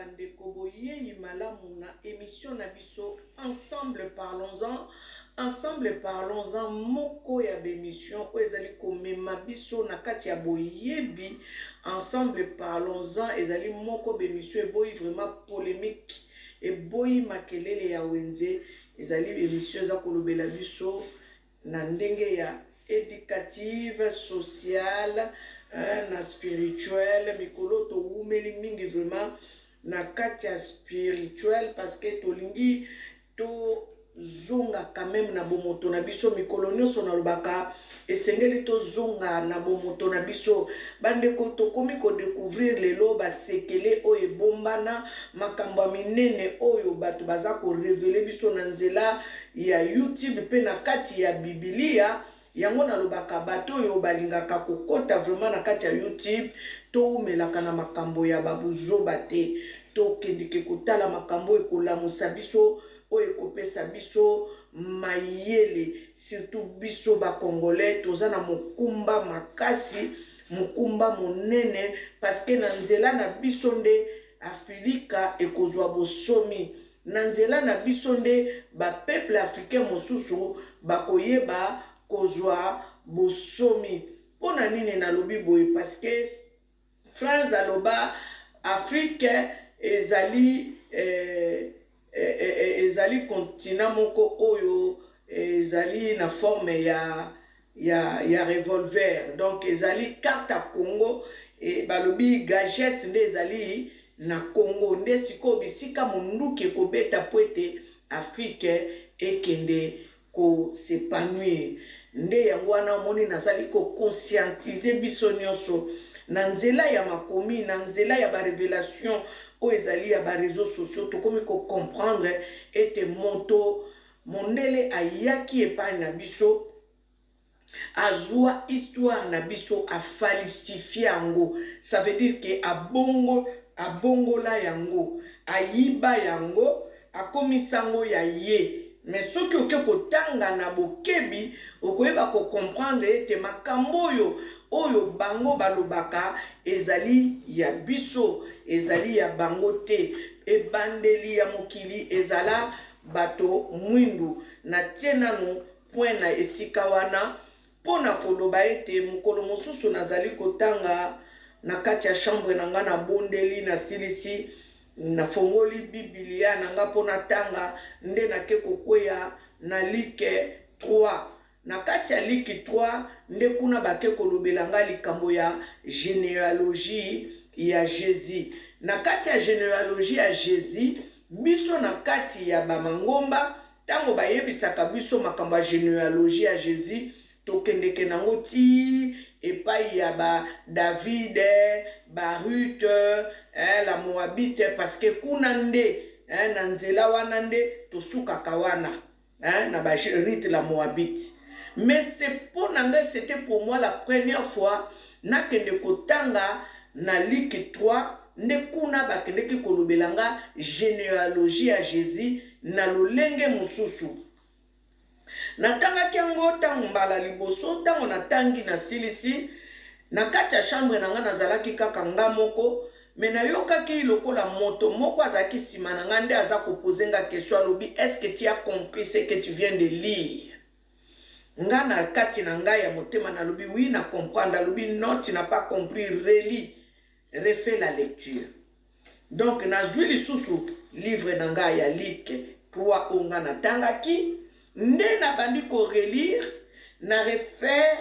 bandeko boye malamu na émission na biso ensemble parlons-en. Ensemble parlons-en moko ya bémission oyo ezali komema biso na kati ya boyebi. Ensemble parlons-en ezali moko bémission eboyi vraiment polémique eboyi makelele ya wenze. Ezali bémission eza kolobela biso na ndenge ya éducative, sociale, na spirituel, mikolo to umeli mingi vraiment na kati ya spirituel parce que tolingi to zonga quand même na bomoto na biso mikolo nyonso na lobaka esengeli to zonga na bomoto na biso bandeko tokomi ko découvrir lelo basekele oyo ebombana makambo minene oyo bato baza ko révéler biso na nzela ya YouTube pe na kati ya Biblia. Yango na lobaka bato oyo balingaka kokota vraiment na kati ya YouTube to umelaka na makambo ya babuzoba te to kendike kotala makambo ekolamusa biso oyo ekopesa biso mayele surtout biso ba congolais toza na mokumba makasi mokumba monene parce que na nzela na biso nde Afrika ekozwa bosomi na nzela na biso nde ba peuple africain mosusu bakoyeba kozwa bosomi. Pona nini na lobi boye parce que France aloba Afrique ezali ezali continent moko oyo ezali na forme ya revolver donc ezali carte à Congo et balobi gadgets nde ezali na Congo nde siko bisika munduki kobeta poete Afrique ekende ko s'épanouir nde yango wana moni nazali ko conscientiser biso nyonso na nzela ya makomi na nzela ya ba révélation o ezali ya ba réseaux sociaux to komi ko comprendre ete moto mondele ayaki epai na biso azwa histoire na biso a falsifier yango ça veut dire que abongola yango ayiba yango akomisango ya ye. Mais ce qui est kotanga na bokebi okoyeba ko comprendre ete makambo oyo bango balobaka ezali ya biso ezali ya bango te ebandeli ya mokili ezala bato mwindu na tiena no point na esika wana pona koloba ete mokolo mosusu nazali kotanga na kati ya chambre na nga na bondeli na silisi na fongoli Biblia na nga pona tanga nde na ke kokweya na like 3 na kati ya like 3 nde kuna bake kolobela nga likambo ya généalogie ya Jésus na kati ya généalogie ya Jésus biso na kati ya bamangomba tango bayebisaka biso makambo ya généalogie ya Jésus tokendeke nango ti epai ya ba David ba Ruth la Moabite parce que kuna nde na nzela wana nde tosukaka wana na ba Ruth la Moabite. Mais c'est pour nanga c'était pour moi la première fois na kende kotanga na Luc 3 nde kuna bakendeki kolobelanga généalogie ya Jésus na lolenge mosusu. Natanga kiango tango mbala liboso tango natangi na silisi na kati ya chambre na nga nazalaki kaka nga moko mais nayokaki lokola moto moko azaki sima na nga nde aza kopozenga question alobi est-ce que tu as compris ce que tu viens de lire nga na kati na nga ya motema nalobi oui na comprendre alobi non tu n'as pas compris relis refais la lecture donc nazwi lisusu livre na nga ya Luc 3 onga natangaki nde na bandi ko relire na refaire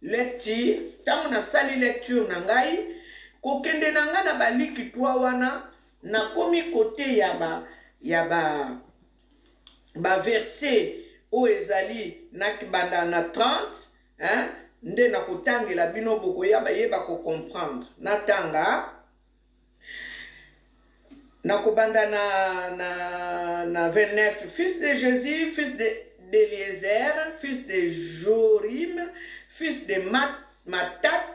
lecture tango na sali lecture na ngai kokende na nga na ba Luc 3 wana na komi côté ya ba verset o ezali na kibanda na 30 nde na kotangela bino boko yeba ko comprendre natanga na kobanda na 29 fils de Jésus fils d'Eliezer fils de Jorim fils de Matat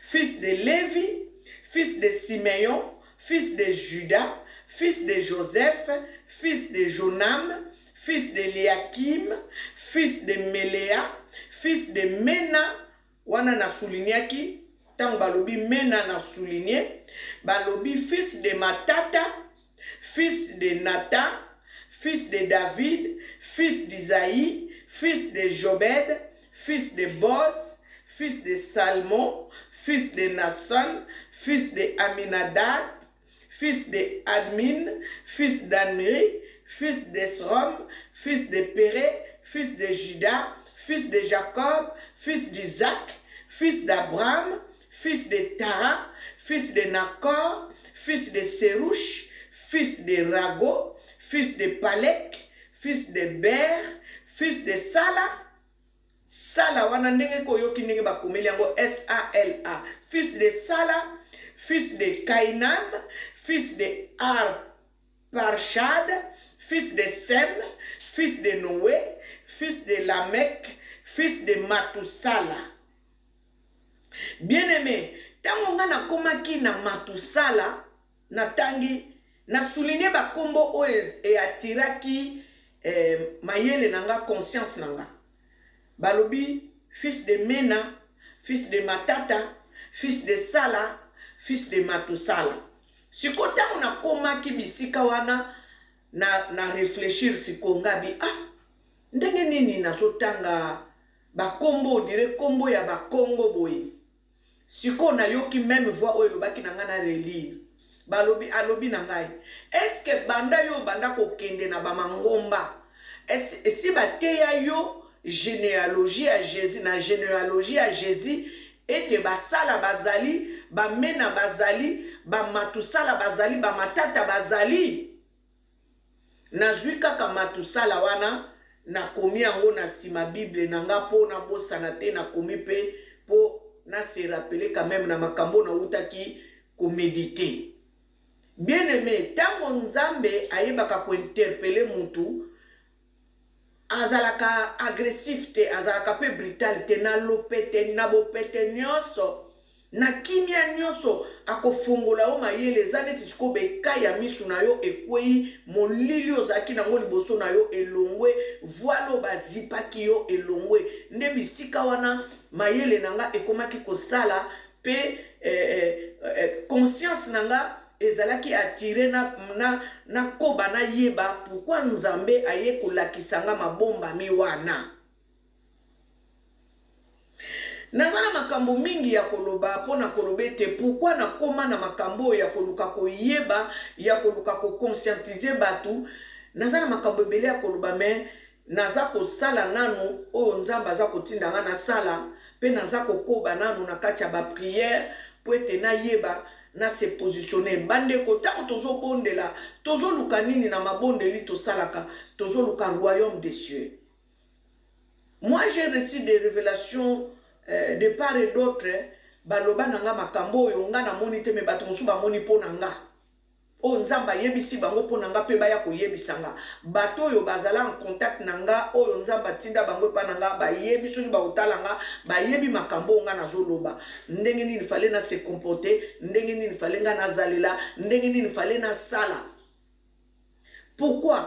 fils de Lévi fils de Siméon fils de Judas fils de Joseph fils de Jonam fils de Eliakim fils de Melea fils de Mena wana na soulignaki tant balobi mena na souligné, balobi fils de Matata, fils de Nathan, fils de David, fils d'Isaïe, fils de Jobed, fils de Boz, fils de Salmon, fils de Nassan, fils de Aminadab, fils de Admin, fils d'Anri, fils d'Esrom, fils de Péré, fils de Juda, fils de Jacob, fils d'Isaac, fils d'Abraham, fils de Tara, fils de Nakor, fils de Serouch, fils de Rago, fils de Palek, fils de Ber, fils de Sala. Sala wana ndenge koyoki ndenge bakomeli yango S-A-L-A. Fils de Sala, fils de Kainan, fils de Arparchad, fils de Sem, fils de Noé, fils de Lamech, fils de Matusala. Bien-aimé, tango nga na komaki na Matusala, na tangi, na souligné ba kombo o e atiraki mayele nanga conscience nanga. Balobi, fils de Mena, fils de Matata, fils de Sala, fils de Matusala. Siko tango na komaki bisika wana na réfléchir siko ngabi, ndenge nini na sotanga ba kombo, dire kombo ya ba Kongo boye. Siko na yoki même voix oyo lobaki na nga na relire. Balobi alobi na ngai. Est-ce que banda yo banda kokende na ba mangomba? Si bateya yo généalogie à Jésus, na généalogie à Jésus, ete basala bazali, ba mena bazali, ba matusala bazali, ba matata bazali. Nazwi kaka matusala wana, na komi yango na sima Bible, nanga po na bosana te na komi pe, po na se rappeler quand même na makambo na utaki ko méditer. Bien aimé, tango Nzambe ayebaka ko interpeller mutu, azalaka agressif te, azalaka pe brutal te, na lopete, na bopete nyonso, na kimia nyonso, akofungola o mayele, zaneti siko beka ya misu na yo ekwei, molili ozaki nango liboso na yo elongwe, voilo bazipaki yo elongwe, nde bisika wana mayele nanga ekomaki kosala, pe conscience nanga ezalaki attiré na koba na yeba pourquoi Nzambe aye kolakisanga mabomba miwana. Nazana makambo mingi ya koloba pona kolobe te pourquoi na koma na makambo ya koluka koyeba ya koluka ko conscientiser batu. Nazana makambo ebele ya koloba me naza kosala nanu o Nzambe aza kotindanga na sala pe naza kokoba nanu na kati ya ba prière po ete na yeba na se positionner bande ko tango tozo bondela tozo luka nini na mabondeli to salaka tozo luka royaume des cieux. Moi j'ai reçu des révélations de part et d'autre, baloba nanga makambo yo nga na moni te me bato mosu ba moni po nanga o Nzamba yebisi bango po nanga pe baya ko yebisanga bato yo bazala en contact nanga o Nzamba tinda bango pa nanga ba yebi so ba utalanga ba yebi makambo nga na zoloba ndenge nini fallait na se comporter, ndenge nini fallait nga na zalela, ndenge nini fallait na sala. Pourquoi?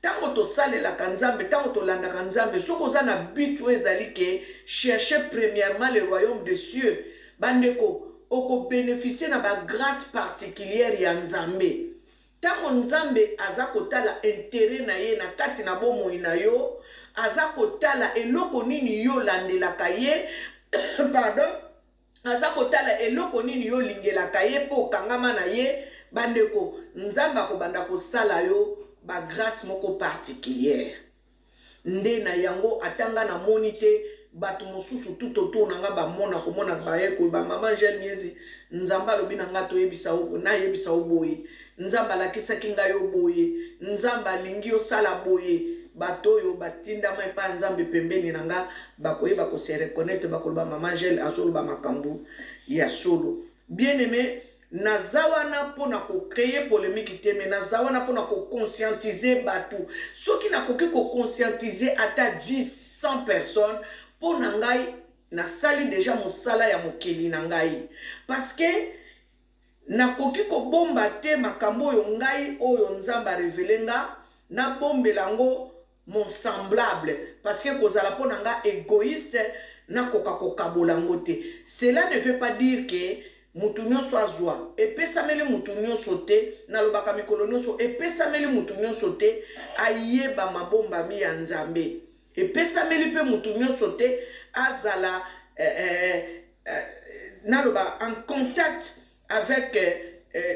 Tango to salela kanzambe, tango to landa kanzambe, soko za na bitu ezali ke chercher premièrement le royaume des cieux, bandeko oko bénéficier na ba grâce particulière ya Nzambe. Tango Nzambe aza kotala intérêt na ye na kati na bomoi na yo, aza kotala eloko nini yo landelaka ye, pardon, aza kotala eloko nini yo lingelaka ye po kangama na ye, bandeko Nzamba ko banda ko sala yo ba grâce moko particulière. Nde na yango atanga na monite batu mosusu tout autour nanga ba mona ko mona ba ye ko ba mama Angel Miezi Nzamba lobi nanga to yebisa o na yebisa o boye Nzamba la kisa kinga yo boye Nzamba lingi yo sala boye bato yo batinda mai pa Nzambe pembeni nanga ba ko yeba ko se reconnaître ba ko ba mama Angel azolo ba makambu ya solo. Bien aimé, nazawana pona ko créer polémique te mais nazawana pona ko conscientiser batu soki na koki ko conscientiser ata 10 100 personnes pona ngai na sali déjà mosala ya mokeli na ngai parce que na koki ko bomba te makambo yo ngai oyo Nzamba révélenga na bombelango mon semblable parce que kozala pona nga égoïste na koka kokabolango te. Cela ne veut pas dire que mutu nyonso azwa epesameli mutu nyonso te nalobaka mikolo nyonso epesameli mutu nyonso te ayeba mabombami ya Nzambe. Epesameli pe mutu nyonso te azala naloba en contact avec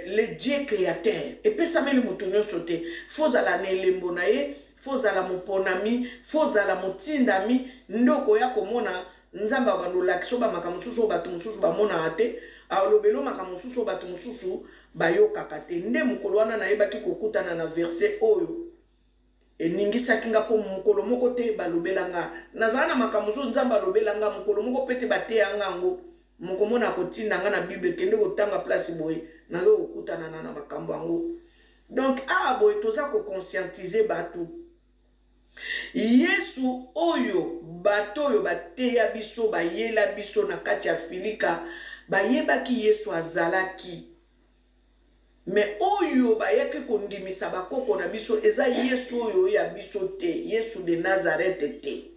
le Dieu créateur. Epesameli mutu nyonso te. Fozala na elembo na ye, fozala moponami, fozala motindami, ndoko ya komona Nzambe bandolakisa ba makambo mosusu bato mosusu bamona ate. Alobelo makambo mosusu bato mosusu bayokaka te. Nde mokolo wana nayebaki kokutana na verset oyo eningisaki nga po mokolo moko te balobela nga. Nazala na makambo mosusu Nzambe alobela nga mokolo moko pete bateya ngango. Mokomona kotinda nga na Bible kende kotanga place boye nazo kokutana na makambo yango. Donc boye toza ko conscientiser bato. Yesu oyo bato oyo bateya biso bayela biso na kati ya filika bayebaki Yesu azalaki. Mais oyo bayaki kondimisa bakoko na biso eza Yesu oyo ya biso te, Yesu de Nazareth te.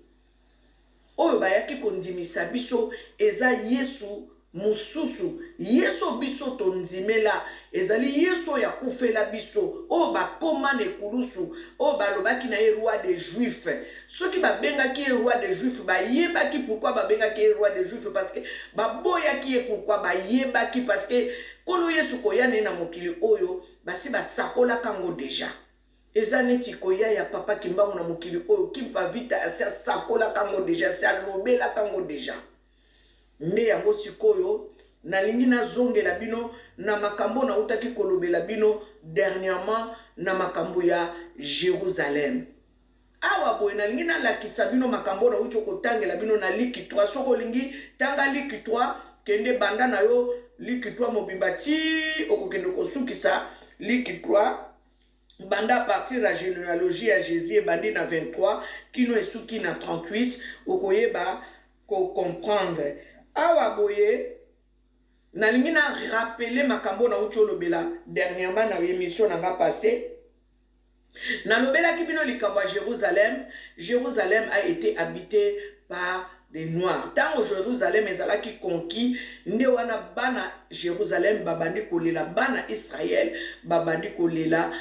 Oyo bayaki kondimisa biso eza Yesu mususu, Yesu biso tondimela ezali Yesu ya kufela biso o bakoma nekulusu o balobaki na ye roi des juifs. Soki babengaki ye roi des juifs bayebaki pourquoi babengaki ye roi des juifs parce que baboyaki ye pourquoi bayebaki parce que kolo Yesu koyane na mokili oyo basi basakola kango deja. Eza neti koya ya papa kimbangu na mokili oyo kimpa vita asia sakola kango deja, sia lobela kango deja. Nde yango sikoyo nalingi nazongela bino na makambo na utaki kolobela bino dernièrement na makambo ya Jérusalem. Awa boye nalingi nalakisa bino makambo na uti kotangela bino na liki 3 soko lingi tanga liki 3 kende banda na yo liki 3 mobimba ti okokende kosukisa liki 3 banda à partir de la généalogie à Jésus bandi na 23 kino esuki na 38 okoyeba ko comprendre. Awa boye nalingi na rappeler makambo na uti olobela dernièrement na émission na nga passé na lobela ki bino likambo ya Jérusalem. Jérusalem a été habité par des noirs. Tango Jérusalem ezalaki conquis nde wana bana Jérusalem babandi kolela bana Israël babandi kolela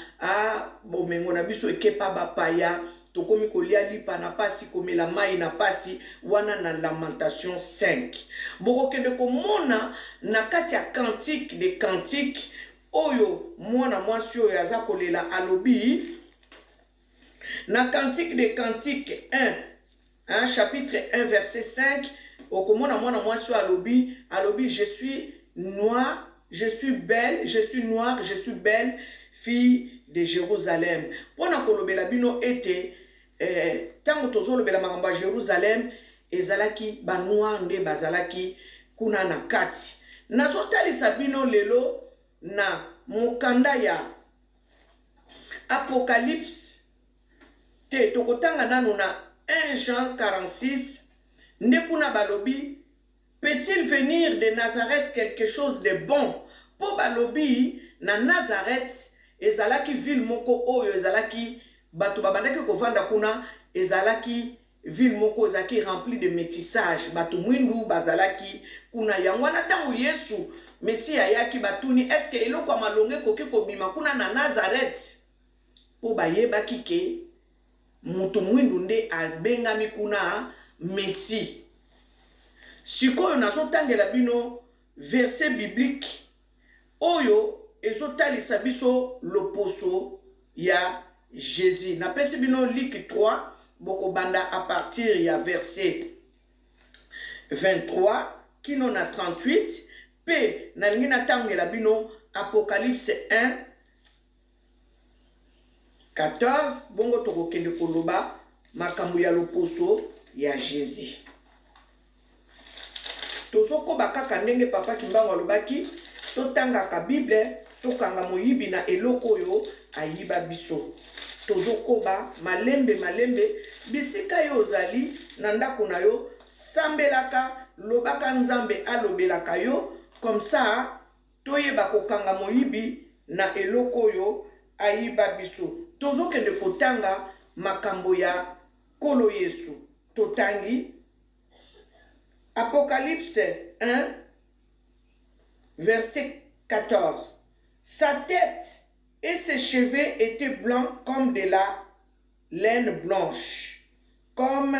bomengo na biso ekepa bapaya tokomi kolia lipa na pasi komela mai na pasi wana na Lamentation 5. Bokokende komona na kati ya cantique de cantique oyo mwana mwasi oyo aza kolela alobi na cantique de cantique 1 chapitre 1 verset 5 okomona mwana mwasi alobi je suis noir, je suis belle, je suis noire, je suis belle fille de Jérusalem. Pona kolobela bino ete tango tozolobela makambo ya Jérusalem ezalaki ba noir nde bazalaki kuna na kati. Nazotalisa bino lelo na mokanda ya Apocalypse te tokotanga nanu na 1 Jean 46 nde kuna balobi peut-il venir de Nazareth quelque chose de bon? Po balobi na Nazareth ezalaki ville moko oyo ezalaki bato babandaki kovanda kuna ezalaki ville moko ezalaki rempli de métissage bato mwindu bazalaki kuna yango wana tango Yesu Messi ayaki batuni est-ce que eloko ya malonge koki kobima kuna na Nazareth po bayebaki ke mutu mwindu nde abengami kuna Messi. Sikoyo nazotangela bino verset biblique oyo ezotalisa biso loposo ya Jésus. Napesi bino Luc 3 boko banda à partir ya verset 23 kino na 38 pe nalingi natangela bino Apocalypse 1 14 bongo tokokende koloba makambo ya loposo ya Jésus. Tozoko bakaka ndenge papa kimbango alobaki totangaka Bible tokanga moyibi na eloko yo ayiba biso. Tozokoba malembe bisika yo ozali na ndako na yo sambelaka lobaka Nzambe alobelaka yo comme ça toyeba kokanga moyibi na eloko yo ayiba biso. Tozokende kotanga makambo ya Kolo Yesu totangi Apocalypse 1, verset 14. Sa tête et ses cheveux étaient blancs comme de la laine blanche, comme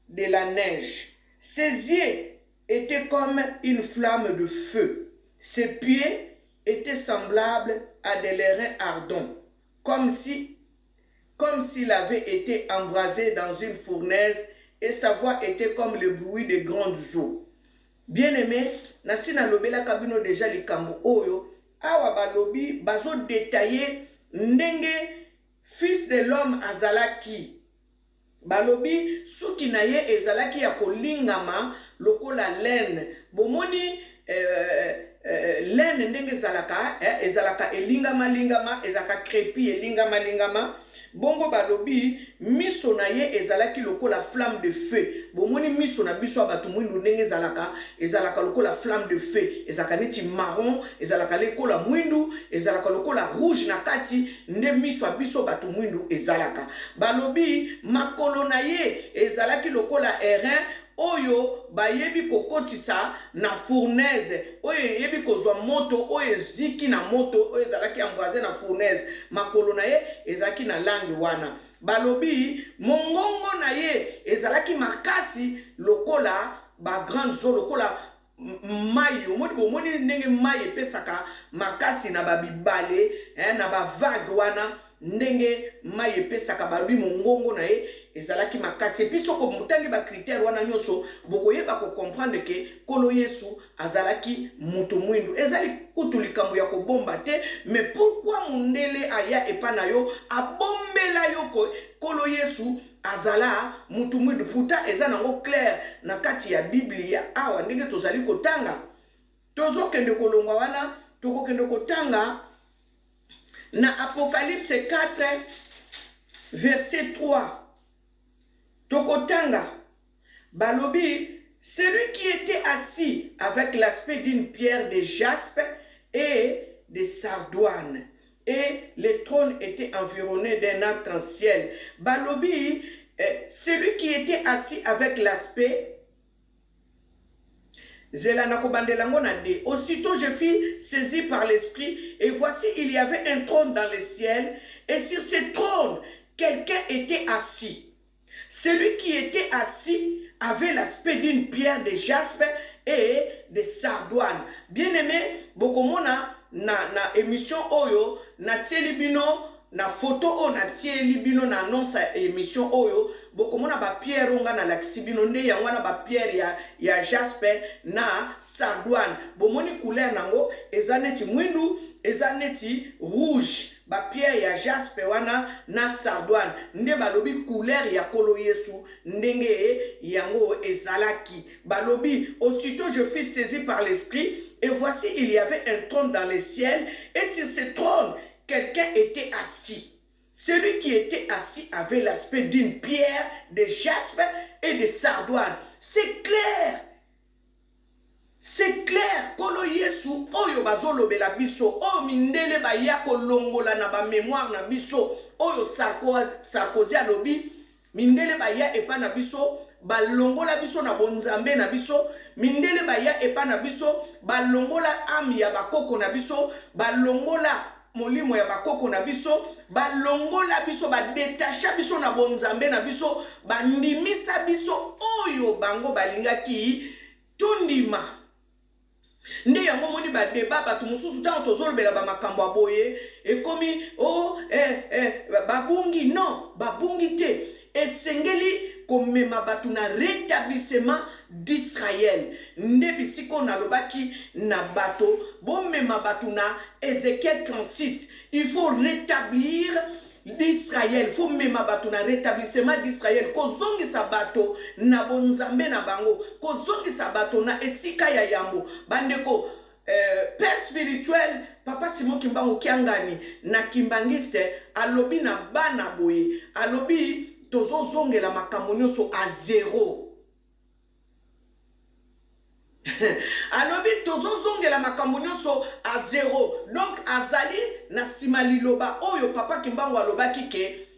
de la neige. Ses yeux étaient comme une flamme de feu. Ses pieds étaient semblables à des airains ardents, comme s'il avait été embrasé dans une fournaise, et sa voix était comme le bruit de grandes eaux. Bien-aimé, nasi na lobela kabino déjà likambo oyo, awa balobi bazo détailler ndenge fils de l'homme azalaki. Balobi suki na ye ezalaki ya kolingama lokola laine. Bomoni laine ndenge ezalaka elingama ezalaka crépi elingama. Bongo balobi miso na ye ezalaki lokola flamme de feu. Bomoni miso na biso abatu mwindu ndenge ezalaka lokola flamme de feu. Ezalaka neti marron, ezalaka lokola mwindu, ezalaka lokola rouge na kati, nde miso abiso batu mwindu ezalaka. Balobi makolo na ye ezalaki lokola airain oyo bayebi kokotisa na fournaise, oyo yebi kozwa moto, oyo ziki na moto, oyo ezalaki embrasé na fournaise. Makolo na ye ezalaki na langi wana. Balobi mongongo na ye ezalaki makasi lokola ba grande eau, lokola mai. Omoni ndenge mai epesaka makasi na babibale, na ba vague wana, ndenge mai epesaka. Balobi mongongo na ye ezalaki makasi. Epi soko mutangi ba critère wana nyonso bokoyeba ko comprendre ke kolo Yesu azalaki mutu mwindu. Ezali kutu likambo ya kobomba te, mais pourquoi mundele aya epana yo abombela yo kolo Yesu azala mutu mwindu? Puta eza nango clair na kati ya Biblia awa ndenge tozali kotanga. Tozo kende kolongwa wana toko kende kotanga na Apocalypse 4 verset 3. Tokotanga, balobi, celui qui était assis avec l'aspect d'une pierre de jaspe et de sardoine, et le trône était environné d'un arc-en-ciel. Balobi, celui qui était assis avec l'aspect, aussitôt je fus saisi par l'esprit, et voici il y avait un trône dans le ciel, et sur ce trône, quelqu'un était assis. Celui qui était assis avait l'aspect d'une pierre de jaspe et de sardoine. Bien-aimé, bokomona na émission oyo, na tielibino, na photo o na tielibino na annonce émission oyo, bokomona ba pierre onga na laksibino nde yangwana ba pierre ya jaspe na sardoine. Bomoni couleur nango ezaneti mwindu, ezaneti rouge. Ba pierre ya jaspe wana na sardoine, nde balobi couleur ya kolo Yesu ndenge yango ezalaki. Balobi aussitôt je fus saisi par l'esprit, et voici il y avait un trône dans le ciel, et sur ce trône quelqu'un était assis. Celui qui était assis avait l'aspect d'une pierre de jaspe et de sardoine. C'est clair. C'est clair, kolo Yesu oyo bazolo bela biso, o mindele ba ya kolongola na ba mémoire na biso, oyo Sarkozy alobi, mindele ba ya epa na biso, ba longola biso na bonzambe na biso, mindele ba ya epa na biso, ba longola ami ya bakoko na biso, ba longola molimo ya bakoko na biso, ba longola biso, ba détacha biso na bonzambe na biso, ba ndimisa biso oyo bango balingaki tundima. Nde yango moni ba débat batu mususu tango tozolobela ba makambo aboye ekomi babungi. Non, babungi te. Esengeli komema batu na rétablissement d'Israël. Nde bisiko nalobaki na bato bomema batu na Ézéchiel 36. Il faut rétablir d'Israël. Il faut même abattre na rétablissement d'Israël. Kozongi sabato na bonzambe na bango. Kozongi sabato na esika ya yambo. Bandeko, père spirituel, papa Simon Kimbango Kiangani, na kimbangiste, alobi na bana boye. Alobi, tozo zonge la makambo nyonso a zéro. Alobi tozozongela makambo nyonso a zéro. Donc azali na simali loba oyo papa Kimbango alobaki ke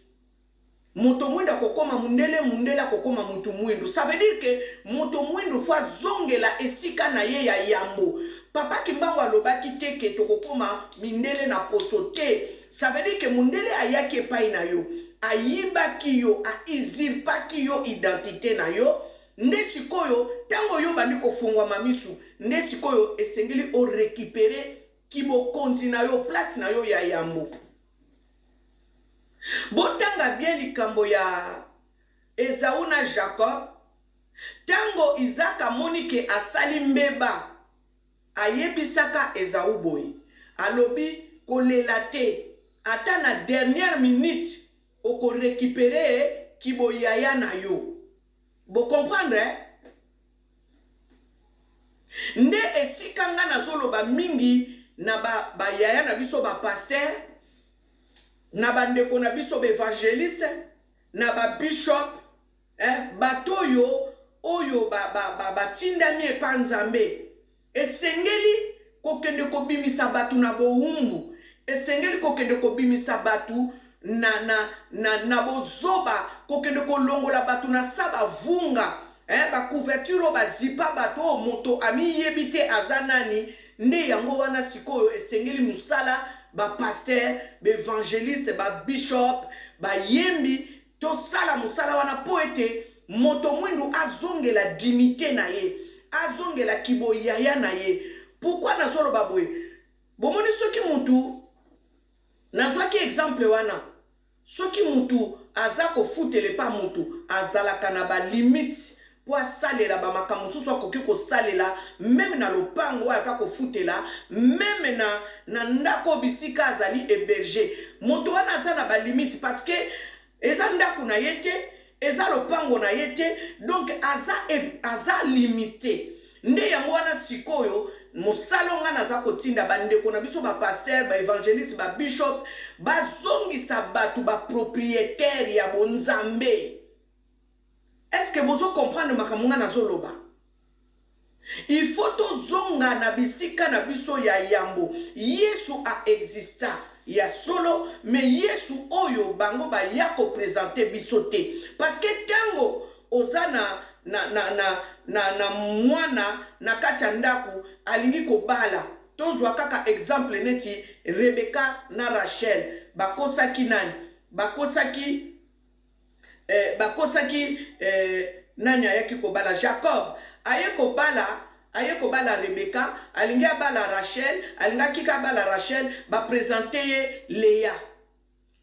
moto mwindu akokoma mundele, mundele akokoma mutu mwindu. Ça veut dire que moto mwindu fa zongela esika na ye ya yambo. Papa Kimbangu alobaki te ke tokokoma mindele na poso te. Ça veut dire que mundele ayaki epai na yo, ayibaki yo, aizirpaki yo identité na yo. Nde sikoyo tango yo bandi kofungwa mamisu, nde sikoyo esengeli o récupérer kibo konti na yo, place na yo ya yambo. Botanga bien likambo ya Esaú na Jacob. Tango Isaac amonike asali mbeba, ayebisaka Esaú boy, alobi kolela te, ata na dernière minute oko récupérer kibo yaya na yo. Vous comprenez? Nde esikanga na zoloba mingi na ba yaya na biso ba pasteur, na ba ndeko na biso ba évangéliste, na ba bishop, bato oyo ba tindami epa Nzambe. Esengeli kokende kobimisa batu na boumbu, esengeli kokende kobimisa batu na bozoba, kokende kolongola batu na saba vunga, ba couverture ba zipa batu moto ami yebite azanani. Nde yango wana sikoyo esengeli musala ba pasteur, ba évangéliste, ba bishop, ba yembi to sala musala wana poete moto mwindu azongela dignité na ye, azongela kibo yaya na ye. Pourquoi nazolo baboye? Bomoni soki mutu nazwaki exemple wana, soki mutu azako futele pa mutu azalaka na ba limite po asalela ba makambo mosusu akoki kosalela, même na lopango azako futela, même na ndako bisika azali héberger. Moto wana aza na ba limite parce que eza ndako na yete, eza lopango na yete, donc aza limité. Nde yango wana sikoyo mosalonga naza kotinda bandeko na biso ba pasteur, ba évangéliste, ba bishop, ba zongisa batu ba propriétaire ya bonzambe. Est-ce que vous comprenez makamunga na zoloba? Il faut to zonga na bisika na biso ya yambo. Yesu a exista ya solo, mais Yesu oyo bango ba yako présenter bisote. Parce que tango ozana na mwana na kacha ndaku alingi kobala. Tozwa kaka exemple neti Rebecca na Rachel bakosaki nani? Bakosaki nani ayaki kobala? Jacob aye kobala Rebecca, alingi abala Rachel, alinga kika bala Rachel, ba présenter Léa.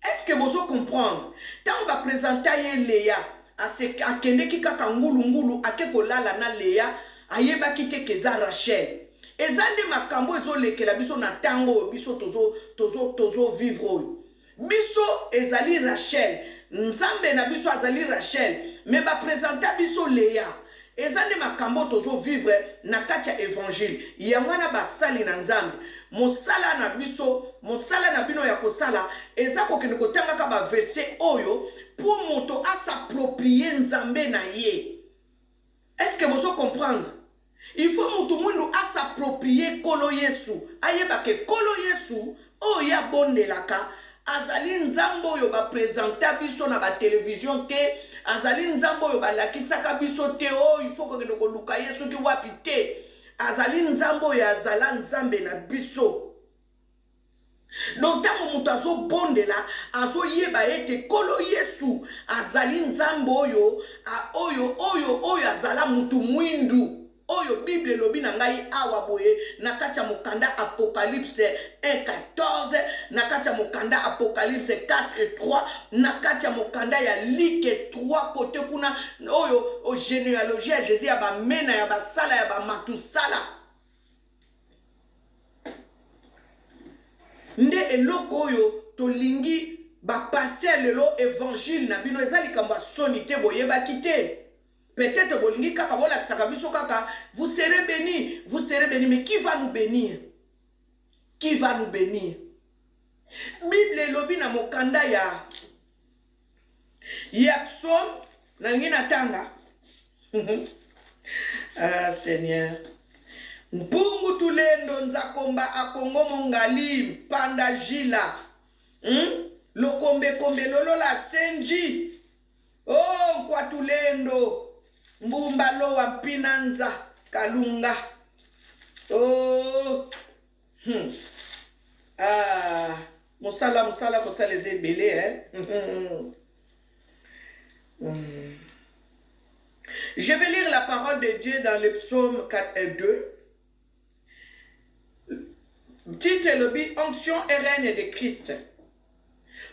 Est-ce que vous comprenez? Tant ba présenter Léa, akende kika ngulu ake kolala na Léa, ayeba kite keza Rachel. Ezande makambo ezolekela biso na tango biso tozo vivre oyo. Biso ezali Rachel, Nzambe na biso azali Rachel, mais ba présenter biso Léa. Ezande makambo tozo vivre na katia évangile. Yamwana basali na Nzambe. Mosala na biso, mosala na bino ya kosala, eza kokende kotanga ka ba verset oyo pour moto a s'approprier Nzambe na ye. Est-ce que vous comprenez? Il faut moto mundu a s'approprier kolo Yesu. Ayeba ke kolo Yesu oya bondelaka. Azali nzambo yo ba présenter biso na ba télévision te, azali nzambo yo ba lakisaka biso te, oh il faut que ko luka Yesu ki wapi te. Azali nzambo ya azala nzambe na biso. Donc tango mutu azo bondela azo yeba ete kolo Yesu azali nzambo oyo azala mutu mwindu. Oyo Bible lobi na ngai awa boye na kacha mokanda Apocalypse 1:14, na kacha mokanda Apocalypse 4:3, na kacha mokanda ya Luc 3 kote kuna oyo o généalogie ya Jésus ya ba mena ya basala ya ba matusala. Nde eloko oyo tolingi ba passer lelo évangile na bino ezali kamba sonité boyeba kite. Peut-être bolingi kaka bola kisaka biso kaka, vous serez bénis, mais qui va nous bénir? Qui va nous bénir? Bible lobi na mokanda ya psaume na ngina tanga. Ah Seigneur. Mpungu tulendo nzakomba akongo mongali panda jila. Lokombe kombe lolo la senji. Oh, Kwatulendo. Mbumbalo wa Pinanza. Kalunga. Oh. Ah. Moussala, comme ça les ébélés, hein. Je vais lire la parole de Dieu dans le psaume 4 et 2. Titre le onction et règne de Christ.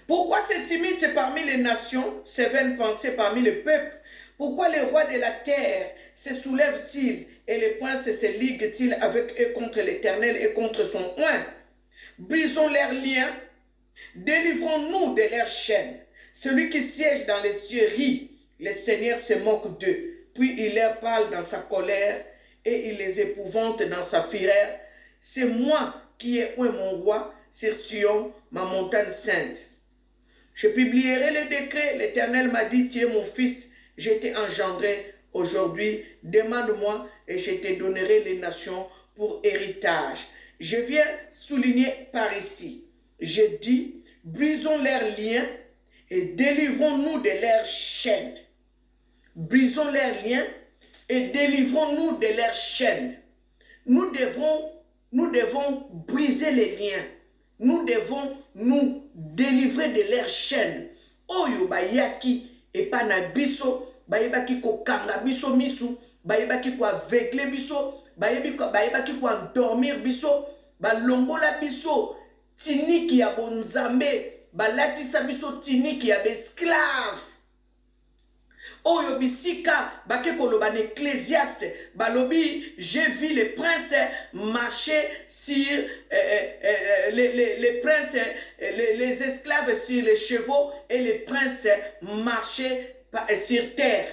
Pourquoi s'est-il parmi les nations, ces vaines pensées parmi le peuple? Pourquoi les rois de la terre se soulèvent-ils et les princes se liguent-ils avec eux contre l'Éternel et contre son oint? Brisons leurs liens, délivrons-nous de leurs chaînes. Celui qui siège dans les cieux rit, le Seigneur se moque d'eux. Puis il leur parle dans sa colère et il les épouvante dans sa fureur. C'est moi qui ai oint mon roi sur Sion, ma montagne sainte. Je publierai le décret. L'Éternel m'a dit, tu es mon fils, je t'ai engendré aujourd'hui. Demande-moi et je te donnerai les nations pour héritage. Je viens souligner par ici. Je dis, brisons leurs liens et délivrons-nous de leurs chaînes. Brisons leurs liens et délivrons-nous de leurs chaînes. Nous devons briser les liens. Nous devons nous délivrer de leurs chaînes. Oyo bayaki epana biso, bayebaki ko kanga biso misu, bayebaki ko avegle biso, bayebaki ko endormir biso, balongola biso tiniki ya bonzambe, balatisa biso tiniki ya esclave. Oyo bisika bake koloba Ecclésiaste balobi, j'ai vu les princes marcher sur les princes, les esclaves sur les chevaux et les princes marcher sur terre.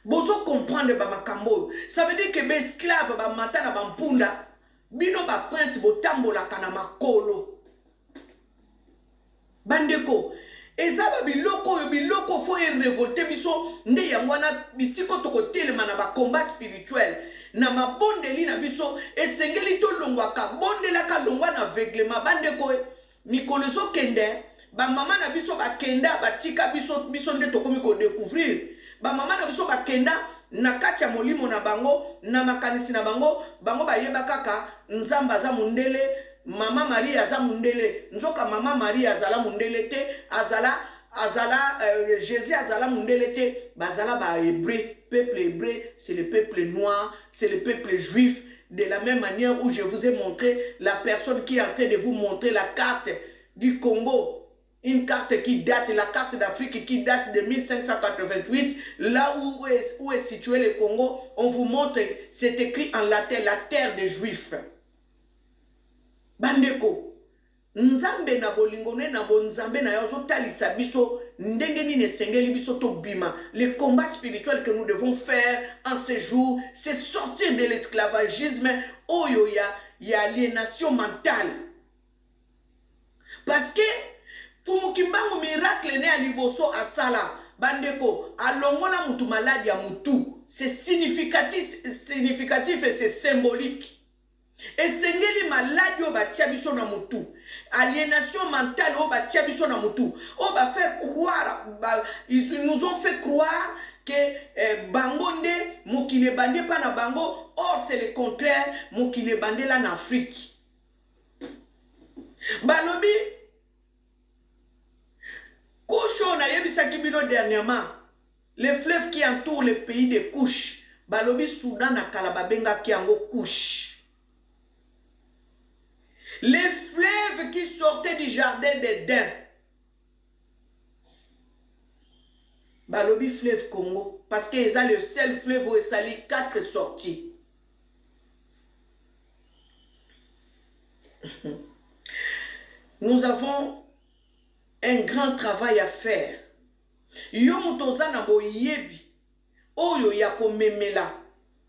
Bozo comprendre ba makambo. Ça veut dire que les esclaves ba matana ba mpunda bino ba prince botambola kana makolo. Bandeko ezaba biloko fo révolter biso nde yangwana bisiko tokotelema na ba combat spirituel na mabondeli na biso esengeli to longwaka bondela ka longwa na aveglema bandeko mikolozo kende ba mama na biso bakenda batika biso nde tokomi ko découvrir ba mama na biso bakenda na kati ya molimo na bango na makanisi na bango bayeba kaka nzamba za mundele. Mama Maria aza mundele, nzoka mama Maria azala mundele te, Jésus azala mundele te, bazala ba hébreu, peuple hébreu, c'est le peuple noir, c'est le peuple juif. De la même manière où je vous ai montré la personne qui est en train de vous montrer la carte du Congo, une carte qui date, la carte d'Afrique qui date de 1588, là où est situé le Congo, on vous montre, c'est écrit en latin, la terre des Juifs. Bandeko, nzambe na bolingone na bonzambe na yozo talisa biso ndenge nini esengeli biso to bima. Le combat spirituel que nous devons faire en ces jours, c'est sortir de l'esclavagisme oyo ya aliénation mentale. Parce que pour mukimbangu miracle ne aliboso asala bandeko alongola mutu malade ya mutu, c'est significatif et c'est symbolique. Et sengeli maladi o batia biso na mutu, aliénation mentale o batia biso na mutu, o ba fait croire, ils nous ont fait croire que bango nde mokile bande pa na bango, or c'est le contraire, mokile bande la na Afrique. Balobi Koucho na yebisaki bino dernièrement, les fleuves qui entourent le pays de Couche, balobi Soudan na kalababenga ki yango Couche. Les fleuves qui sortaient du jardin d'Éden. Balobi fleuve Congo. Parce qu'ils ont le seul fleuve où il y a 4 sorties. Nous avons un grand travail à faire. Yo mutoza na boyebi. Oyo ya ko memela.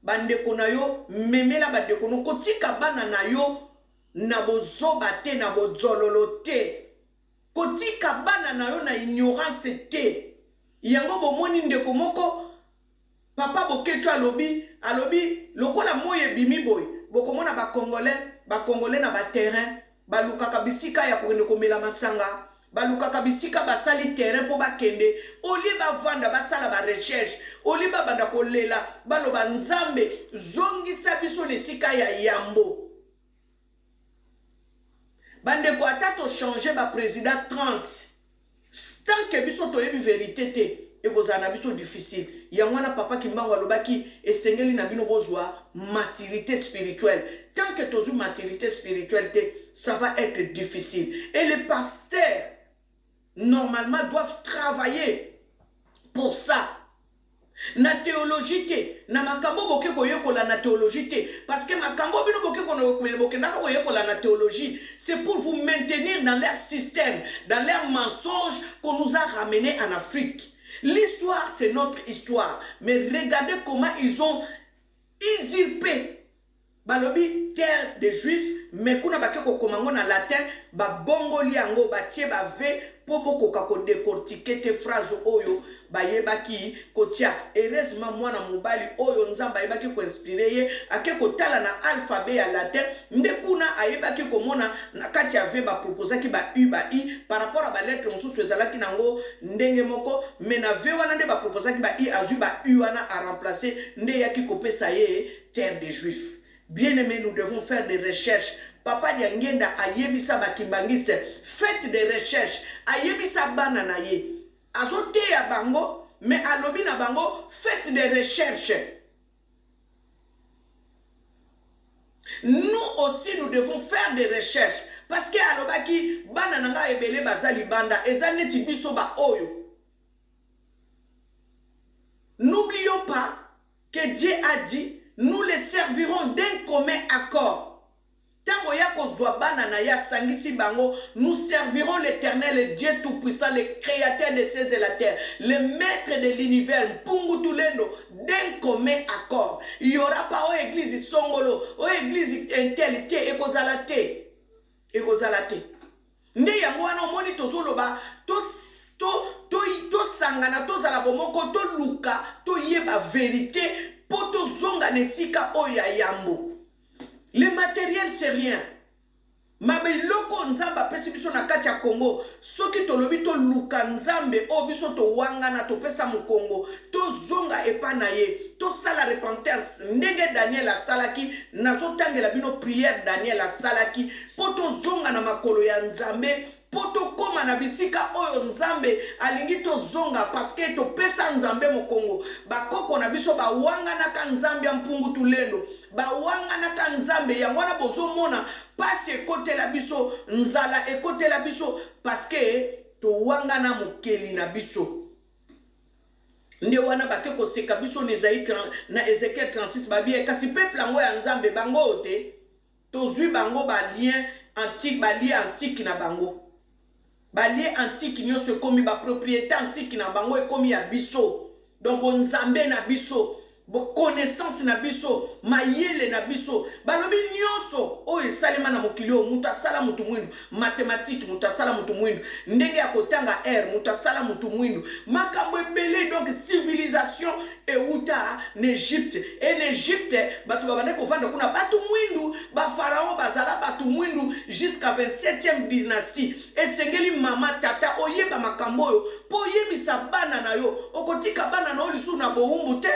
Bandeko na yo memela bandeko no kotika bana na yo. Na bozoba te na bozololo te. Kotika bana na yo na ignorance te. Yango bomoni ndeko moko papa bokecho alobi lokola moye bimi boy bokomona ba congolais na ba terrain balukaka bisika ya kokende komela masanga balukaka bisika basali terrain po bakende olie bavanda basala ba recherche olie babanda kolela baloba nzambe zongisa biso na esika ya yambo bandeko ata tochange baprésident 30 tant que biso toyebi vérité te ekozala na biso difficile yango wana papa Kimbangu alobaki esengeli na bino bozwa maturité spirituelle. Tant que tozwi maturité spirituelle te, ça va être difficile. Et les pasteurs normalement doivent travailler pour ça. Na théologie te, na makambo boke koyekola na théologie te, parce que makambo bino boke na koyekola na théologie, c'est pour vous maintenir dans leur système, dans leur mensonge qu'on nous a ramenés en Afrique. L'histoire, c'est notre histoire, mais regardez comment ils ont usurpé balobi terre des juifs, mais kuna bakeko komango na latin, ba bongoli yango batie ba ve popo koka ko décortiquer te phrase oyo bayebaki kotia heureusement mwana mobali oyo nzamba ayebaki ko inspirer ye ake kotala na alphabet ya latin nde kuna ayebaki komona na kati ya ve ba proposaki ba u ba i par rapport à ba lettre mosusu ezalaki nango ndenge moko mais na ve wana nde ba proposaki ba i azui ba u wana a remplacer nde yaki kopesa ye terre des juifs. Bien-aimés, nous devons faire des recherches. Papa Diangenda ayebisa bakimbangiste, faites des recherches. Ayebisa banana ye. Azote ya bango, mais alobi na bango, faites des recherches. Nous aussi, nous devons faire des recherches. Parce que alobaki, banana ebele bazali banda, ezaneti biso ba oyo. N'oublions pas que Dieu a dit, nous les servirons d'un commun accord. Tango ya kozwa bana na ya sangisi bango, nous servirons l'Éternel, le Dieu tout-puissant, le créateur des cieux et la terre, le maître de l'univers, Pungu Tulendo, d'un commun accord. Il n'y aura pas aux églises songolo, aux églises intelligentes, ekozalate. Ekozalate. Nde yango wana omoni tozoloba, to sangana, to zalabomoko, to luka, to yeba vérité, poto zonga nesika oya yambo. Le matériel c'est rien. Mabe loko nzamba pesi biso na kati ya Congo. Soki tolobi to luka nzambe o biso to wanga na to pesa mu Congo. To zonga epa na ye. To sala repentance. Ndenge Daniel a salaki. Nazo tangela bino prière Daniel a salaki. Poto zonga na makolo ya nzambe. Poto koma na bisika oyo nzambe alingi to zonga parce que to pesa nzambe mo Congo ba koko na biso ba wanga na ka nzambe ya Mpungu Tulendo ba wanga na ka nzambe ya wana bozo mona passe côté la biso nzala e côté la biso parce que to wanga na mokeli na biso nde wana bake ko seka biso na Ezekiel 36 babie kasi peuple ngo ya nzambe bango ote to zui bango ba lien antique na bango. Balie antique nyonso komi ba propriété antique na bango e komi ya biso. Donc nzambe na biso, bo connaissance na biso, mayele na biso. Balobi nyonso o esalema na mokili o mutu asala mutu mwindu, mathématique mutu asala mutu mwindu, ndenge ya kotanga air mutu asala mutu mwindu. Makambo ebele donc civilisation e uta en Égypte. Et en Égypte batu babande ko vanda kuna batu mwindu, ba pharaon bazala batu mwindu jusqu'à 27e dynastie. Et sengeli mama tata oyeba makambo yo, po yebisa bana na yo, okotika bana na yo lisu na bohumbu te.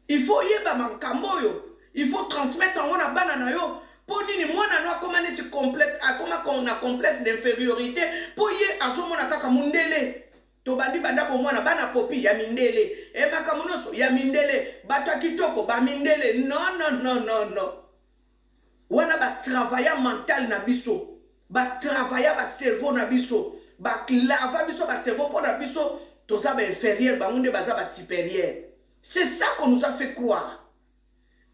Il faut yeba makambo yo. Il faut transmettre en wana bana na yo. Pour nini mwana no akoma neti complexe, akoma qu'on a complexe d'infériorité, pour ye azomona kaka mundele. To bandi banda bo mwana bana popi ya mindele. E makamunoso ya mindele, bato kitoko ba mindele. Non. Wana ba travailler mental na biso. Ba travailler ba cerveau na biso. Ba lava biso ba cerveau pour na biso. To za ba inférieur, ba munde ba za ba supérieur. C'est ça qu'on nous a fait croire.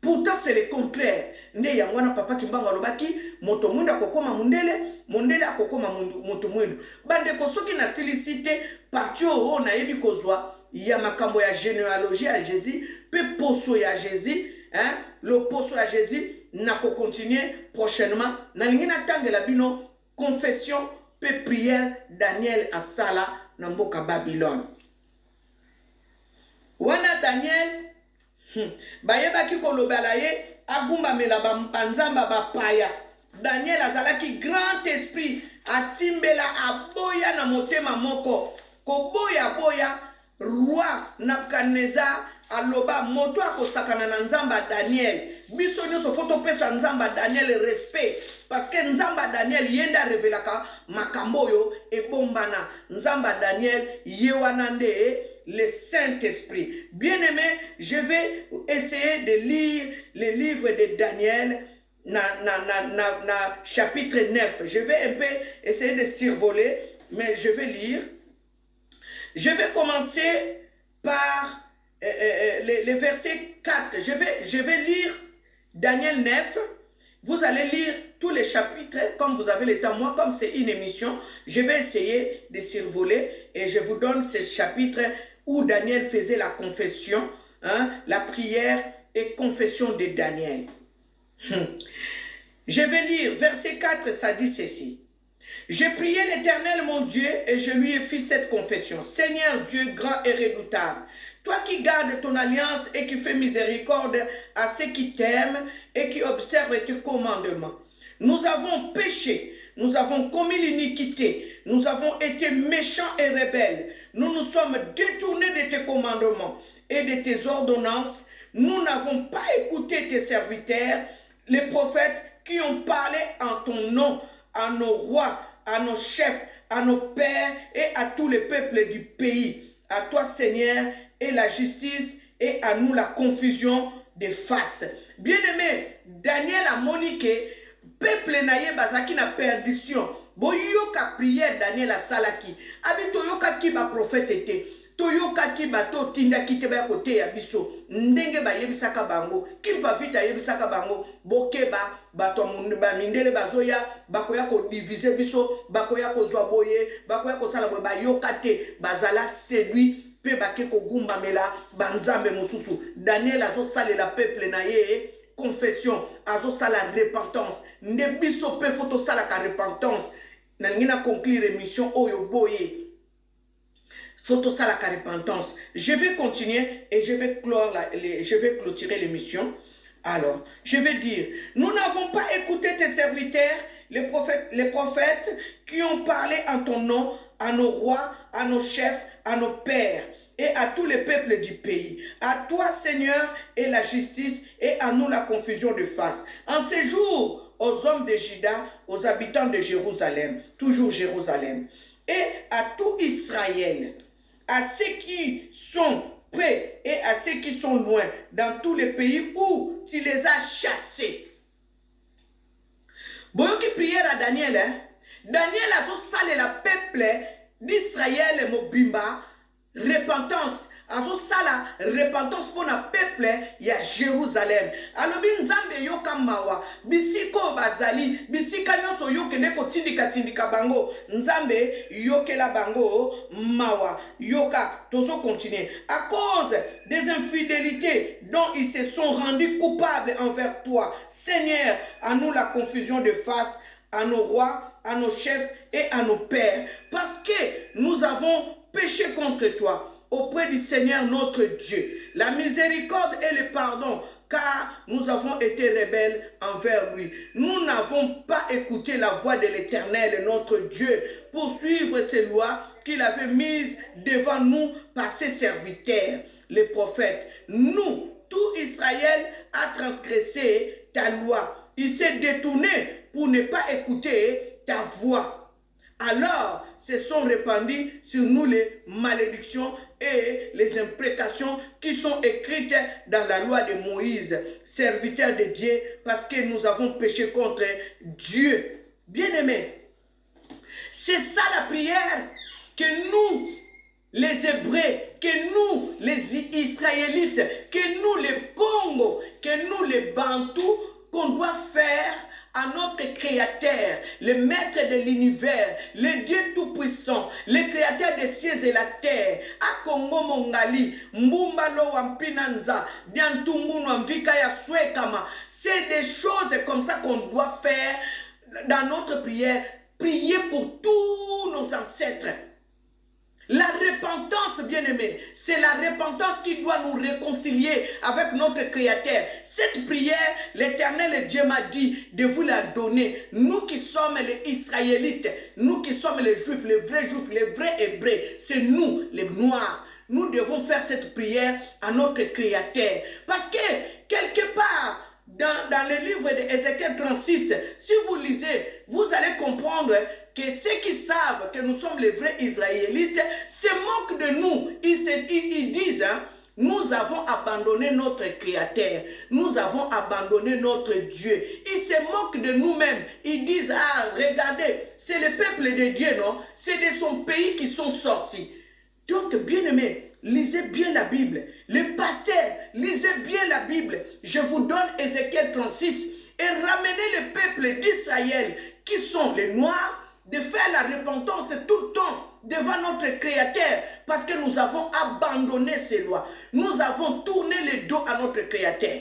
Pourtant, c'est le contraire. Nde yangwana papa Kimbangu alobaki, moto mwindu akokoma mundele, mundele akokoma moto mwindu. Bande kosoki na silicité, partio o na yebi kozwa, ya makambo ya généalogie à Jésus, pe poso ya Jésus, hein, le poso ya Jésus, na ko continuer prochainement. Na lingina tangue la bino, confession, pe prière, Daniel asala, na mboka Babylone. Wana Daniel bayeba ki kolobala ye agumba mela banzamba bapaya Daniel azalaki grand esprit atimbela aboya na motema moko koboya boya roi Nabuchodonosor aloba moto akosakana na nzamba Daniel biso nyonso fo topesa nzamba Daniel respect parce que nzamba Daniel yenda revelaka makambo oyo ebombana nzamba Daniel yewana nde le Saint-Esprit. Bien-aimé, je vais essayer de lire le livre de Daniel chapitre 9. Je vais un peu essayer de survoler, mais je vais lire. Je vais commencer par le verset 4. Je vais lire Daniel 9. Vous allez lire tous les chapitres comme vous avez le temps. Moi, comme c'est une émission, je vais essayer de survoler et je vous donne ces chapitres où Daniel faisait la confession, hein, la prière et confession de Daniel. Je vais lire verset 4, ça dit ceci. J'ai prié l'Éternel mon Dieu et je lui ai fait cette confession. Seigneur Dieu grand et redoutable, toi qui gardes ton alliance et qui fais miséricorde à ceux qui t'aiment et qui observent tes commandements. Nous avons péché, nous avons commis l'iniquité, nous avons été méchants et rebelles. Nous nous sommes détournés de tes commandements et de tes ordonnances. Nous n'avons pas écouté tes serviteurs, les prophètes qui ont parlé en ton nom à nos rois, à nos chefs, à nos pères et à tous les peuples du pays. À toi, Seigneur, est la justice et à nous la confusion des faces. Bien-aimé, Daniel a moniqué, peuple naïe bazaki na perdition. Boyoka prière Daniel a salaki. Abi toyoka ki ba prophète était. Toyoka ki ba to tinda ki te ba kote ya biso. Ndenge ba yebisaka bango. Kimpa vita yebisaka bango. Bokeba bato ba mindele bazoya bakoya ko diviser biso, bakoya ko zwa boye, bakoya ko sala boye ba yokate bazala séduit pe bake ko gumba mela banzambe mosusu. Daniel azo sale la peuple na ye confession, azo sala repentance. Ne biso pe photo sala ka repentance. Nangina conclure mission oyo boye. Photo sala ka repentance. Je vais continuer et je vais clôturer l'émission. Alors, je vais dire, nous n'avons pas écouté tes serviteurs, les prophètes qui ont parlé en ton nom à nos rois, à nos chefs, à nos pères et à tous les peuples du pays. À toi, Seigneur, est la justice et à nous la confusion de face. En ces jours, aux hommes de Juda, aux habitants de Jérusalem, toujours Jérusalem, et à tout Israël, à ceux qui sont près et à ceux qui sont loin, dans tous les pays où tu les as chassés. Boyoki prière à Daniel, hein? Daniel a salé la peuple d'Israël mobimba, repentance. Azo sala repentance pour la peuple ya Jérusalem. Alobi nzambe yoka mawa bisiko bazali bisika nyonso yoke neko tindika bango nzambe yoke la bango mawa yoka tozo continuer à cause des infidélités dont ils se sont rendus coupables envers toi. Seigneur, à nous la confusion de face, à nos rois, à nos chefs et à nos pères, parce que nous avons péché contre toi auprès du Seigneur notre Dieu. La miséricorde et le pardon, car nous avons été rebelles envers lui. Nous n'avons pas écouté la voix de l'Éternel notre Dieu pour suivre ses lois qu'il avait mises devant nous par ses serviteurs, les prophètes. Nous, tout Israël a transgressé ta loi. Il s'est détourné pour ne pas écouter ta voix. Alors, se sont répandues sur nous les malédictions et les imprécations qui sont écrites dans la loi de Moïse, serviteur de Dieu, parce que nous avons péché contre Dieu. Bien-aimés, c'est ça la prière que nous, les Hébreux, que nous, les Israélites, que nous, les Congos, que nous, les Bantous, qu'on doit faire à notre Créateur, le Maître de l'univers, le Dieu Tout-Puissant, le Créateur des cieux et la terre, à Congo Mongali, Mbumbalo Wampinanza, Diantungu Nwamvika ya Swekama. C'est des choses comme ça qu'on doit faire dans notre prière, prier pour tous nos ancêtres. La repentance, bien bien-aimés, c'est la repentance qui doit nous réconcilier avec notre Créateur. Cette prière, l'Éternel Dieu m'a dit de vous la donner. Nous qui sommes les Israélites, nous qui sommes les Juifs, les vrais Hébreux, c'est nous, les Noirs. Nous devons faire cette prière à notre Créateur. Parce que, quelque part, dans le livre d'Ézéchiel 36, si vous lisez, vous allez comprendre que ceux qui savent que nous sommes les vrais Israélites se moquent de nous. Ils disent, hein, nous avons abandonné notre Créateur. Nous avons abandonné notre Dieu. Ils se moquent de nous-mêmes. Ils disent, ah, regardez, c'est le peuple de Dieu, non? C'est de son pays qui sont sortis. Donc, bien-aimés, lisez bien la Bible. Les pasteurs, lisez bien la Bible. Je vous donne Ézéchiel 36 et ramenez le peuple d'Israël, qui sont les Noirs, de faire la repentance tout le temps devant notre Créateur, parce que nous avons abandonné ces lois. Nous avons tourné le dos à notre Créateur.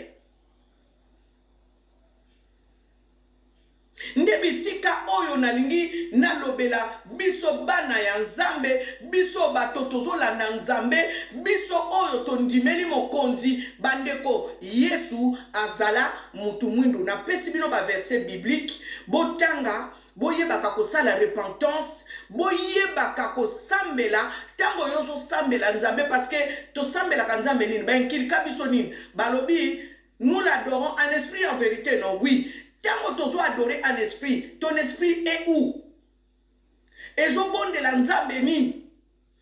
Nde bisika oyo nalingi nalobela biso bana ya nzambe, biso bato tozolanda nzambe, biso oyo tondimeli mokonzi bandeko Yesu azala mutu mwindu. Na pesi bino ba verset biblique botanga boyebaka kosala repentance, boyebaka kosambela tango yozo sambela nzambe, parce que tosambelaka nzambe nini bankilika biso nini balobi nous l'adorons en esprit et en vérité. Non, oui. Tant que tu adoré en esprit, ton esprit est où? Et zo bon de la nzambe nini?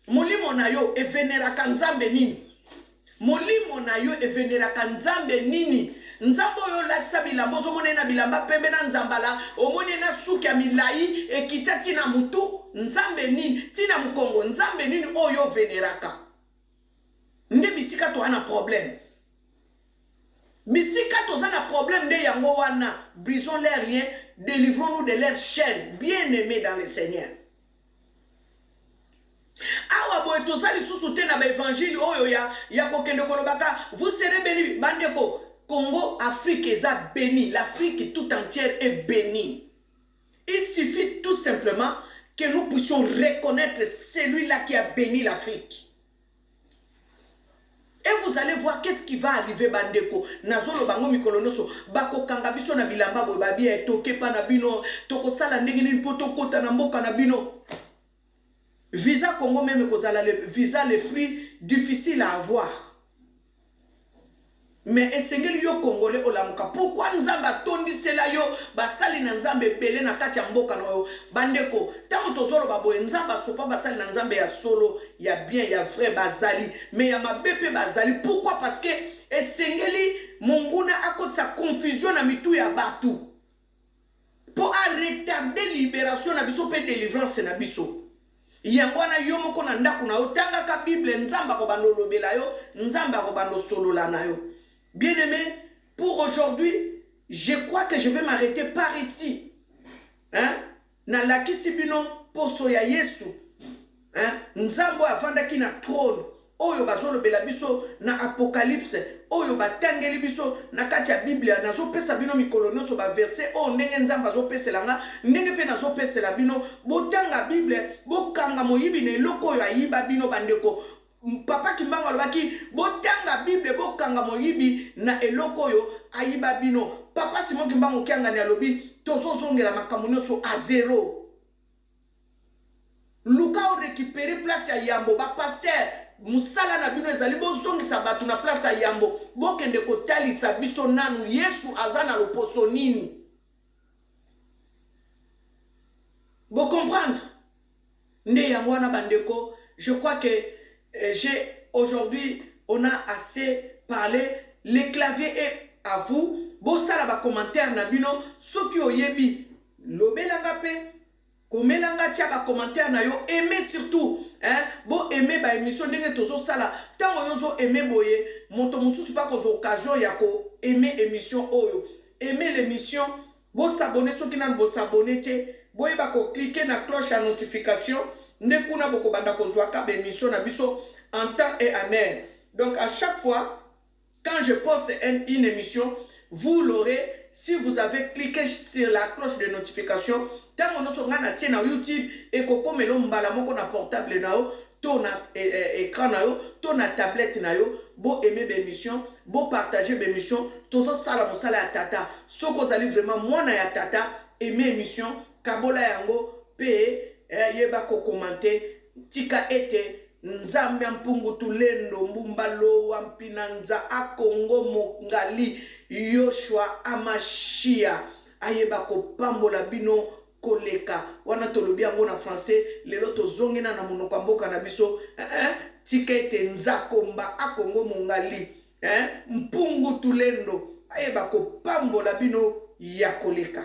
Molimo na yo e veneraka nzambe nini? Molimo na yo e veneraka nzambe nini? Nzambo yo latisa bilamba zo monena bilamba pembe na nzambala, omonena suki ya milai e kitati na mutu, nzambe nini? Tina mukongo, nzambe nini oyo veneraka? Nde bisika to ana problème. Bisika toza na problème de yango wana, brisons leurs liens, délivrons-nous de leurs chaînes, bien-aimés dans le Seigneur. Awa boy toza lisusu te na ba évangile oyo ya kokende kolobaka, vous serez bénis bandeko. Congo, Afrique est bénie, l'Afrique tout entière est bénie. Il suffit tout simplement que nous puissions reconnaître celui-là qui a béni l'Afrique. Et vous allez voir qu'est-ce qui va arriver bandeko. Nazolo bango mikolonoso bako kangabiso na bilamba boy babia toke pa na bino toko sala ndenge nini poto kota na mboka na bino. Visa Congo même kozala le visa le plus difficile à avoir. Mais esengeli yo congolais olamuka. Pourquoi nzamba tondi sela yo basali na nzambe belé na kati ya mboka na yo bandeko. Tango tozolo baboye nzamba sopa basali na nzambe ya solo ya bien ya vrai bazali, mais ya mabepe bazali. Pourquoi? Parce que esengeli monguna akotsa confusion na mitu ya batu. Pour retarder libération na biso pe délivrance na biso. Yangwana yo moko na ndaku na yo tanga ka Bible nzamba ko bando lobela yo, nzamba ko bando solola na yo. Bien-aimés, pour aujourd'hui, je crois que je vais m'arrêter par ici. Hein? Na lakisi bino poso ya Yesu. Hein? Nzambo avandaki na trône. Oyo bazolo bela biso na Apocalypse. Oyo batangeli biso na kati ya Biblia. Nazo pesa bino mikolo nyonso ba verset o ndenge nzamba zo peselanga, ndenge pe nazo pesela bino. Botanga Bible, bokanga moyibi na eloko oyo ayiba bino bandeko. Papa Kimbango alobaki botanga Bible bokanga moyibi na eloko oyo ayiba bino. Papa Simon Kimbango kianga ni alobi tozozongela makambo nyonso à zéro. Luka o récupérer place ya yambo ba passer musala na bino ezali bozongisa batu na place ya yambo bokende kotalisa biso nanu Yesu azana loposo nini. Vous comprendre? Nde yango wana bandeko, je crois que aujourd'hui, on a assez parlé. Le clavier est à vous. Bon, ça, là, commentaire, Nabino. Ceux qui ont yebi, l'obelanga pe, komelanga tia ba commentaire na yo, aimez surtout. Hein? Bon, aimez ba émission, dengue tozo sala. Tant on yo aimé boye, monto montou, pas qu'aux occasions, yako, aimez émission oyo. Aimez l'émission. Bon, s'abonner, ceux qui n'ont pas s'abonner, boye ba ko cliquer na cloche à notification. Nekuna boko banda kozwaka émission na biso en temps et en heure. Donc à chaque fois quand je poste une émission, vous l'aurez si vous avez cliqué sur la cloche de notification. Tant on a sur YouTube et koko melo mbala moko na portable nao to na écran na yo, to na tablette na yo, bo aimer l'émission, bo partager l'émission, to so sala mosala ya tata. Soko ozali vraiment mwana ya tata, aimer émission, kabola yango pe yeba ko commenter, tika ete nzambe mpungu tulendo mbumbalo wampina nza akongo mongali Yoshua Amashia ayeba ko pambola bino koleka wana tolobi yango na français lelo tozongena na monoko mboka na biso tika ete nzakomba akongo mongali mpungu tulendo ayeba ko pambola bino ya koleka.